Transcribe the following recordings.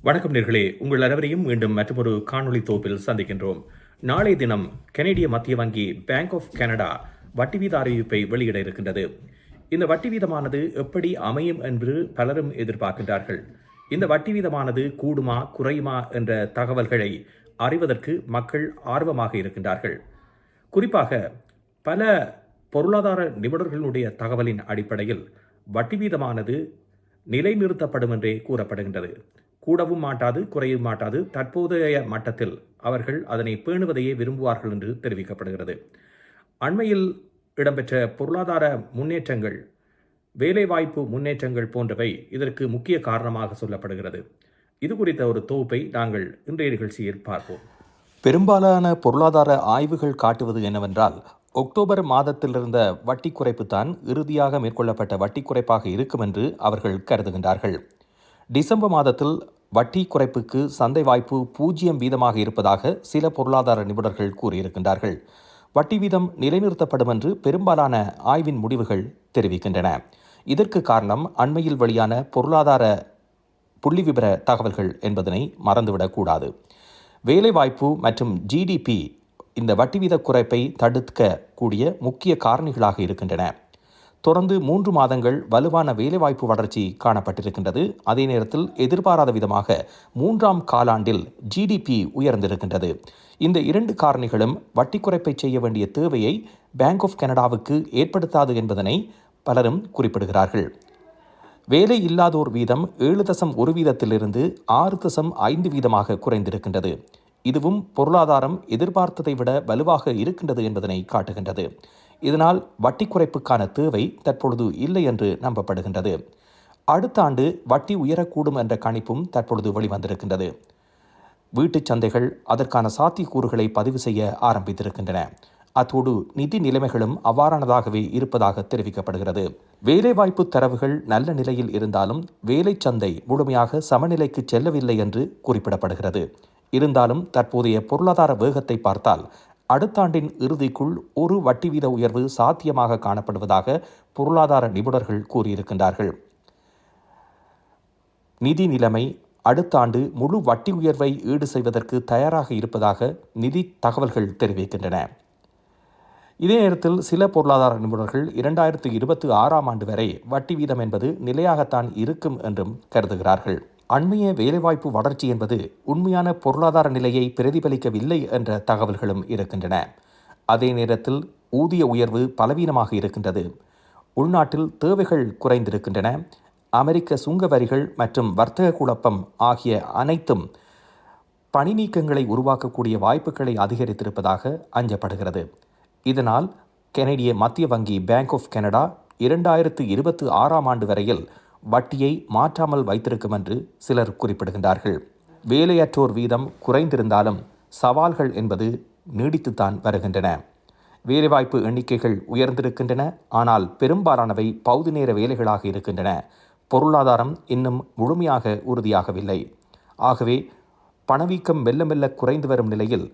வணக்கம் நேர்களே, உங்கள் அனைவரையும் மீண்டும் மற்றொரு காணொளி தொகுப்பில் சந்திக்கின்றோம். நாளை தினம் கனேடிய மத்திய வங்கி பேங்க் ஆஃப் கனடா வட்டி வீத அறிவிப்பை வெளியிட இருக்கின்றது. இந்த வட்டி வீதமானது எப்படி அமையும் என்று பலரும் எதிர்பார்க்கின்றார்கள். இந்த வட்டி வீதமானது கூடுமா குறையுமா என்ற தகவல்களை அறிவதற்கு மக்கள் ஆர்வமாக இருக்கின்றார்கள். குறிப்பாக பல பொருளாதார நிபுணர்களுடைய தகவலின் அடிப்படையில் வட்டி வீதமானது நிலைநிறுத்தப்படும் என்றே கூறப்படுகின்றது. கூடவும் மாட்டாது, குறையவும் மாட்டாது. தற்போதைய மட்டத்தில் அவர்கள் அதனை பேணுவதையே விரும்புவார்கள் என்று தெரிவிக்கப்படுகிறது. அண்மையில் இடம்பெற்ற பொருளாதார முன்னேற்றங்கள், வேலைவாய்ப்பு முன்னேற்றங்கள் போன்றவை இதற்கு முக்கிய காரணமாக சொல்லப்படுகிறது. இது குறித்த ஒரு தொகுப்பை நாங்கள் இன்றைய நிகழ்ச்சியில் பார்ப்போம். பெரும்பாலான பொருளாதார ஆய்வுகள் காட்டுவது என்னவென்றால், அக்டோபர் மாதத்தில் இருந்த வட்டி குறைப்பு தான் இறுதியாக மேற்கொள்ளப்பட்ட வட்டி குறைப்பாக இருக்கும் என்று அவர்கள் கருதுகின்றார்கள். டிசம்பர் மாதத்தில் வட்டி குறைப்புக்கு சந்தை வாய்ப்பு 0% இருப்பதாக சில பொருளாதார நிபுணர்கள் கூறியிருக்கின்றார்கள். வட்டி வீதம் நிலைநிறுத்தப்படும் என்று பெரும்பாலான ஆய்வின் முடிவுகள் தெரிவிக்கின்றன. இதற்கு காரணம் அண்மையில் வெளியான பொருளாதார புள்ளிவிபர தகவல்கள் என்பதனை மறந்துவிடக்கூடாது. வேலைவாய்ப்பு மற்றும் ஜிடிபி இந்த வட்டி வீத குறைப்பை தடுக்கக்கூடிய முக்கிய காரணிகளாக இருக்கின்றன. தொடர்ந்து 3 மாதங்கள் வலுவான வேலைவாய்ப்பு வளர்ச்சி காணப்பட்டிருக்கின்றது. அதே நேரத்தில் எதிர்பாராத விதமாக 3ஆம் காலாண்டில் ஜிடிபி உயர்ந்திருக்கின்றது. இந்த 2 காரணிகளும் வட்டி குறைப்பை செய்ய வேண்டிய தேவையை பேங்க் ஆஃப் கனடாவுக்கு ஏற்படுத்தாது என்பதனை பலரும் குறிப்பிடுகிறார்கள். வேலை இல்லாதோர் வீதம் 7.1% 6.5% குறைந்திருக்கின்றது. இதுவும் பொருளாதாரம் எதிர்பார்த்ததை விட வலுவாக இருக்கின்றது என்பதனை காட்டுகின்றது. இதனால் வட்டி குறைப்புக்கான தேவை தற்பொழுது இல்லை என்று நம்பப்படுகின்றது. அடுத்த ஆண்டு வட்டி உயரக்கூடும் என்ற கணிப்பும் தற்பொழுது வெளிவந்திருக்கின்றது. வீட்டுச் சந்தைகள் அதற்கான சாத்தியக்கூறுகளை பதிவு செய்ய ஆரம்பித்திருக்கின்றன. அத்தோடு நிதி நிலைமைகளும் அவ்வாறானதாகவே இருப்பதாக தெரிவிக்கப்படுகிறது. வேலைவாய்ப்பு தரவுகள் நல்ல நிலையில் இருந்தாலும் வேலை சந்தை முழுமையாக சமநிலைக்கு செல்லவில்லை என்று குறிப்பிடப்படுகிறது. இருந்தாலும் தற்போதைய பொருளாதார வேகத்தை பார்த்தால் அடுத்த ஆண்டின் இறுதிக்குள் ஒரு வட்டி வீத உயர்வு சாத்தியமாக காணப்படுவதாக பொருளாதார நிபுணர்கள் கூறியிருக்கின்றார்கள். நிதி நிலைமை அடுத்த ஆண்டு முழு வட்டி உயர்வை ஈடு செய்வதற்கு தயாராக இருப்பதாக நிதி தகவல்கள் தெரிவிக்கின்றன. இதே நேரத்தில் சில பொருளாதார நிபுணர்கள் 2026ஆம் ஆண்டு வரை வட்டி வீதம் என்பது நிலையாகத்தான் இருக்கும் என்றும் கருதுகிறார்கள். அண்மைய வேலைவாய்ப்பு வளர்ச்சி என்பது உண்மையான பொருளாதார நிலையை பிரதிபலிக்கவில்லை என்ற தகவல்களும் இருக்கின்றன. அதே நேரத்தில் ஊதிய உயர்வு பலவீனமாக இருக்கின்றது. உள்நாட்டில் தேவைகள் குறைந்திருக்கின்றன. அமெரிக்க சுங்க வரிகள் மற்றும் வர்த்தக குழப்பம் ஆகிய அனைத்தும் பணி நீக்கங்களை உருவாக்கக்கூடிய வாய்ப்புகளை அதிகரித்திருப்பதாக அஞ்சப்படுகிறது. இதனால் கனேடிய மத்திய வங்கி பேங்க் ஆஃப் கனடா 2026ஆம் ஆண்டு வரையில் வட்டியை மாற்றாமல் வைத்திருக்கும் என்று சிலர் குறிப்பிடுகின்றார்கள். வேலையற்றோர் வீதம் குறைந்திருந்தாலும் சவால்கள் என்பது நீடித்துத்தான் வருகின்றன. வேலைவாய்ப்பு எண்ணிக்கைகள் உயர்ந்திருக்கின்றன. ஆனால் பெரும்பாலானவை பகுதி நேர வேலைகளாக இருக்கின்றன. பொருளாதாரம் இன்னும் முழுமையாக உறுதியாகவில்லை. ஆகவே பணவீக்கம் மெல்ல மெல்ல குறைந்து வரும் நிலையில்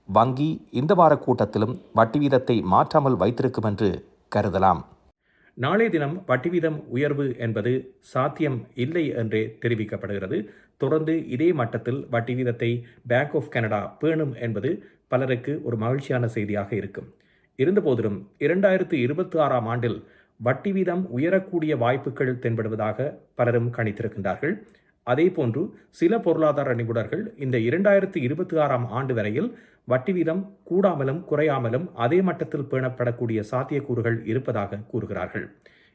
வங்கி இந்த வார கூட்டத்திலும் வட்டி வீதத்தை மாற்றாமல் வைத்திருக்கும் என்று கருதலாம். நாளைய தினம் வட்டி வீதம் உயர்வு என்பது சாத்தியம் இல்லை என்றே தெரிவிக்கப்படுகிறது. தொடர்ந்து இதே மட்டத்தில் வட்டி வீதத்தை பேங்க் ஆஃப் கனடா பேணும் என்பது பலருக்கு ஒரு மகிழ்ச்சியான செய்தியாக இருக்கும். இருந்தபோதிலும் 2026ஆம் ஆண்டில் வட்டி வீதம் உயரக்கூடிய வாய்ப்புகள் தென்படுவதாக பலரும் கணித்திருக்கின்றார்கள். அதேபோன்று சில பொருளாதார நிபுணர்கள் இந்த 2026ஆம் ஆண்டு வரையில் வட்டி வீதம் கூடாமலும் குறையாமலும் அதே மட்டத்தில் பேணப்படக்கூடிய சாத்தியக்கூறுகள் இருப்பதாக கூறுகிறார்கள்.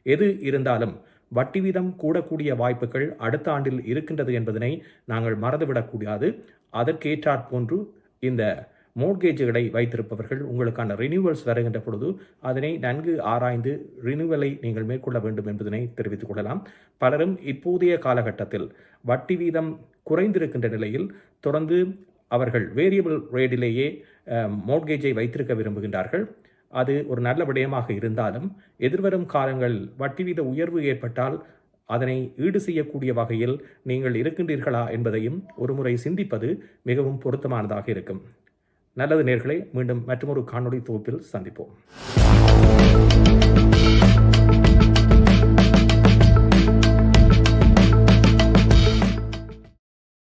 எது இருந்தாலும் வட்டி வீதம் கூடக்கூடிய வாய்ப்புகள் அடுத்த ஆண்டில் இருக்கின்றது என்பதனை நாங்கள் மறந்துவிடக்கூடாது. அதற்கேற்றாற் போன்று இந்த மோர்கேஜுகளை வைத்திருப்பவர்கள் உங்களுக்கான ரினியூவல்ஸ் வருகின்ற பொழுது அதனை நன்கு ஆராய்ந்து ரினியூவலை நீங்கள் மேற்கொள்ள வேண்டும் என்பதனை தெரிவித்துக் கொள்ளலாம். பலரும் இப்போதைய காலகட்டத்தில் வட்டி வீதம் குறைந்திருக்கின்ற நிலையில் தொடர்ந்து அவர்கள் வேரியபிள் ரேட்டிலேயே மோர்கேஜை வைத்திருக்க விரும்புகின்றார்கள். அது ஒரு நல்ல விடயமாக இருந்தாலும் எதிர்வரும் காலங்களில் வட்டி வீத உயர்வு ஏற்பட்டால் அதனை ஈடு செய்யக்கூடிய வகையில் நீங்கள் இருக்கின்றீர்களா என்பதையும் ஒருமுறை சிந்திப்பது மிகவும் பொருத்தமானதாக இருக்கும். நல்லது நேயர்களே, மீண்டும் மற்றொரு காணொளி தொகுப்பில் சந்திப்போம்.